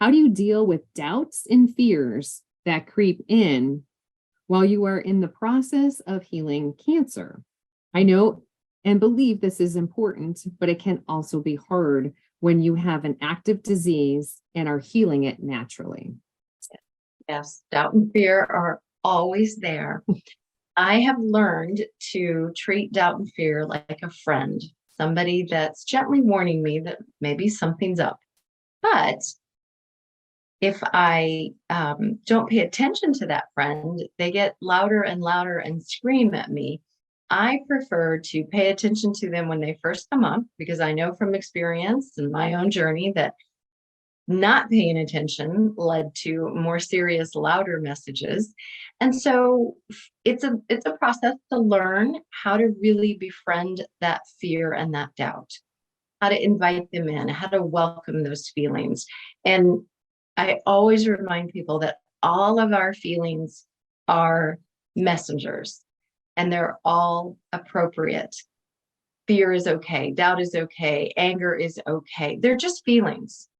How do you deal with doubts and fears that creep in while you are in the process of healing cancer? I know and believe this is important, but it can also be hard when you have an active disease and are healing it naturally. Yes, doubt and fear are always there. I have learned to treat doubt and fear like a friend, somebody that's gently warning me that maybe something's up. But if I don't pay attention to that friend, they get louder and louder and scream at me. I prefer to pay attention to them when they first come up, because I know from experience and my own journey that not paying attention led to more serious, louder messages. And so it's a process to learn how to really befriend that fear and that doubt, how to invite them in, how to welcome those feelings. And I always remind people that all of our feelings are messengers and they're all appropriate. Fear is okay. Doubt is okay. Anger is okay. They're just feelings.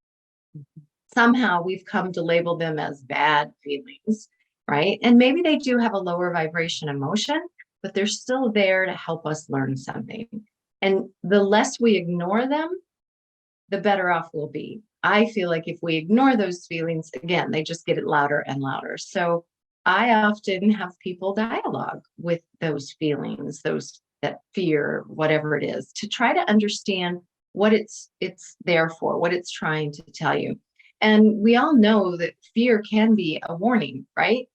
Somehow we've come to label them as bad feelings, right? And maybe they do have a lower vibration emotion, but they're still there to help us learn something. And the less we ignore them, the better off we'll be. I feel like if we ignore those feelings, again, they just get it louder and louder. So I often have people dialogue with those feelings, that fear, whatever it is, to try to understand what it's there for, what it's trying to tell you. And we all know that fear can be a warning, right?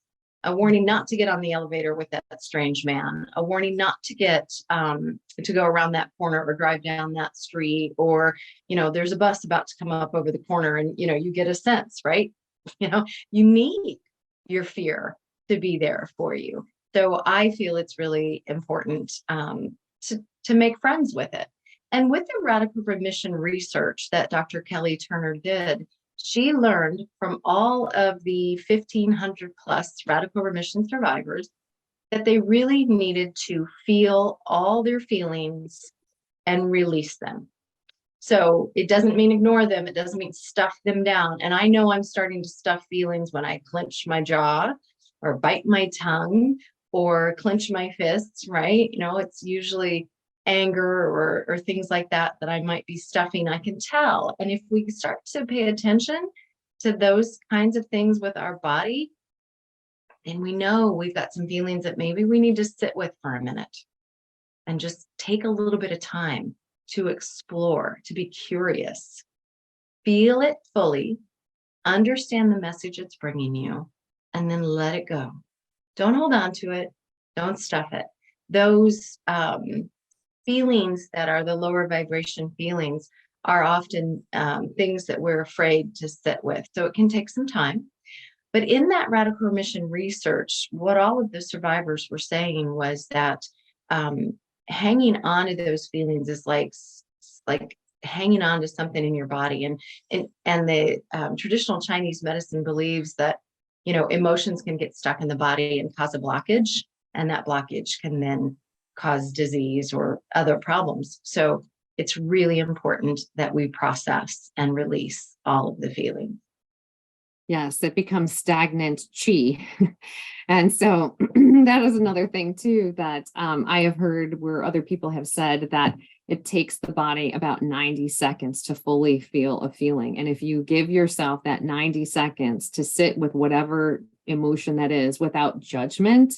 A warning not to get on the elevator with that strange man, a warning not to get to go around that corner or drive down that street, or, there's a bus about to come up over the corner and, you get a sense, right? You need your fear to be there for you. So I feel it's really important to make friends with it. And with the radical remission research that Dr. Kelly Turner did, she learned from all of the 1,500 plus radical remission survivors that they really needed to feel all their feelings and release them. So it doesn't mean ignore them. It doesn't mean stuff them down. And I know I'm starting to stuff feelings when I clench my jaw or bite my tongue or clench my fists, right? It's usually anger or things like that I might be stuffing. I can tell. And if we start to pay attention to those kinds of things with our body, then we know we've got some feelings that maybe we need to sit with for a minute and just take a little bit of time to explore, to be curious, feel it fully, understand the message it's bringing you, and then let it go. Don't hold on to it. Don't stuff it. Those feelings that are the lower vibration feelings are often things that we're afraid to sit with. So it can take some time. But in that radical remission research, what all of the survivors were saying was that hanging on to those feelings is like hanging on to something in your body. And the traditional Chinese medicine believes that, emotions can get stuck in the body and cause a blockage, and that blockage can then cause disease or other problems. So it's really important that we process and release all of the feelings. Yes, it becomes stagnant chi. And so that is another thing too, that I have heard where other people have said that it takes the body about 90 seconds to fully feel a feeling. And if you give yourself that 90 seconds to sit with whatever emotion that is without judgment,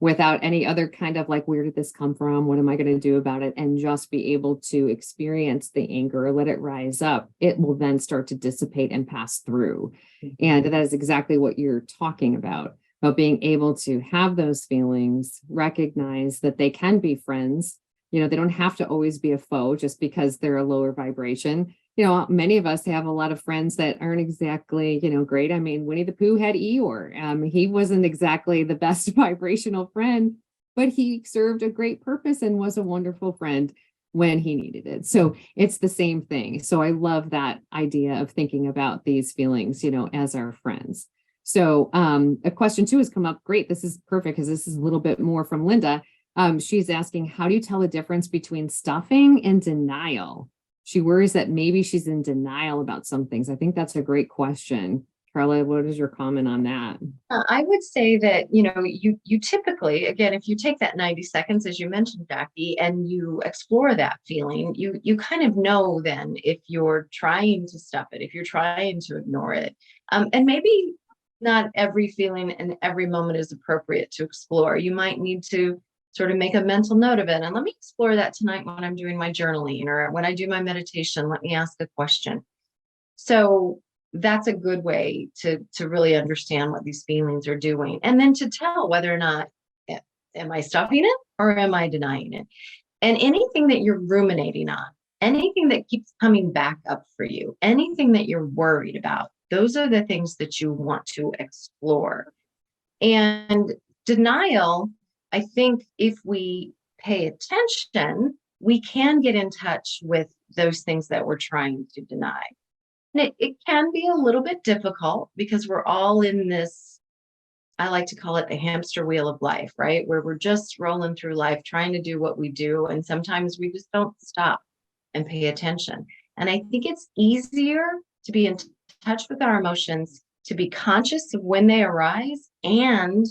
without any other kind of like, where did this come from? What am I going to do about it? And just be able to experience the anger, let it rise up. It will then start to dissipate and pass through. And that is exactly what you're talking about being able to have those feelings, recognize that they can be friends. They don't have to always be a foe just because they're a lower vibration. Many of us have a lot of friends that aren't exactly, great. I mean, Winnie the Pooh had Eeyore. He wasn't exactly the best vibrational friend, but he served a great purpose and was a wonderful friend when he needed it. So it's the same thing. So I love that idea of thinking about these feelings, as our friends. So a question too has come up. Great. This is perfect because this is a little bit more from Linda. She's asking, how do you tell the difference between stuffing and denial? she worries that maybe she's in denial about some things. I think that's a great question. Carla, what is your comment on that? I would say that, you typically, again, if you take that 90 seconds, as you mentioned, Jackie, and you explore that feeling, you kind of know then if you're trying to stop it, if you're trying to ignore it. And maybe not every feeling and every moment is appropriate to explore. You might need to sort of make a mental note of it. And let me explore that tonight when I'm doing my journaling or when I do my meditation. Let me ask a question. So that's a good way to really understand what these feelings are doing. And then to tell whether or not, am I stopping it or am I denying it? And anything that you're ruminating on, anything that keeps coming back up for you, anything that you're worried about, those are the things that you want to explore. And denial, I think if we pay attention, we can get in touch with those things that we're trying to deny. And it can be a little bit difficult because we're all in this, I like to call it the hamster wheel of life, right? Where we're just rolling through life, trying to do what we do. And sometimes we just don't stop and pay attention. And I think it's easier to be in touch with our emotions, to be conscious of when they arise and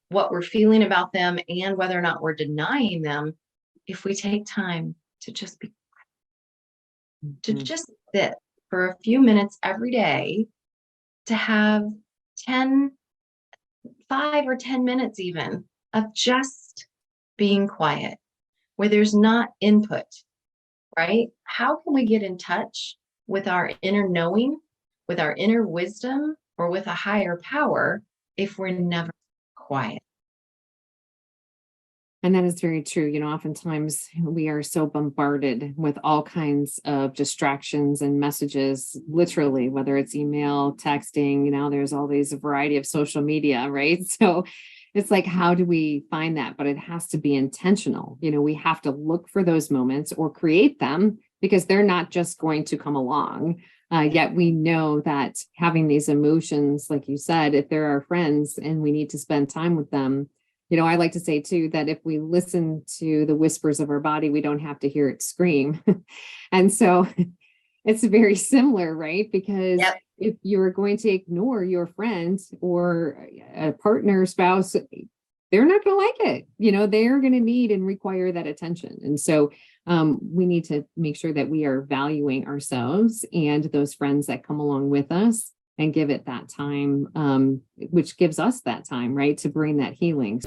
what we're feeling about them and whether or not we're denying them, if we take time to just be, to just sit for a few minutes every day, to have 5 or 10 minutes even of just being quiet, where there's not input, right? How can we get in touch with our inner knowing, with our inner wisdom, or with a higher power if we're never quiet? And that is very true. Oftentimes we are so bombarded with all kinds of distractions and messages, literally, whether it's email, texting, there's always a variety of social media, right? So it's like, how do we find that? But it has to be intentional. We have to look for those moments or create them because they're not just going to come along. Yet we know that having these emotions, like you said, if they're our friends and we need to spend time with them, I like to say too, that if we listen to the whispers of our body, we don't have to hear it scream. And so it's very similar, right? Because if you're going to ignore your friend or a partner, spouse, they're not going to like it. They're going to need and require that attention. And so we need to make sure that we are valuing ourselves and those friends that come along with us and give it that time, which gives us that time, right, to bring that healing.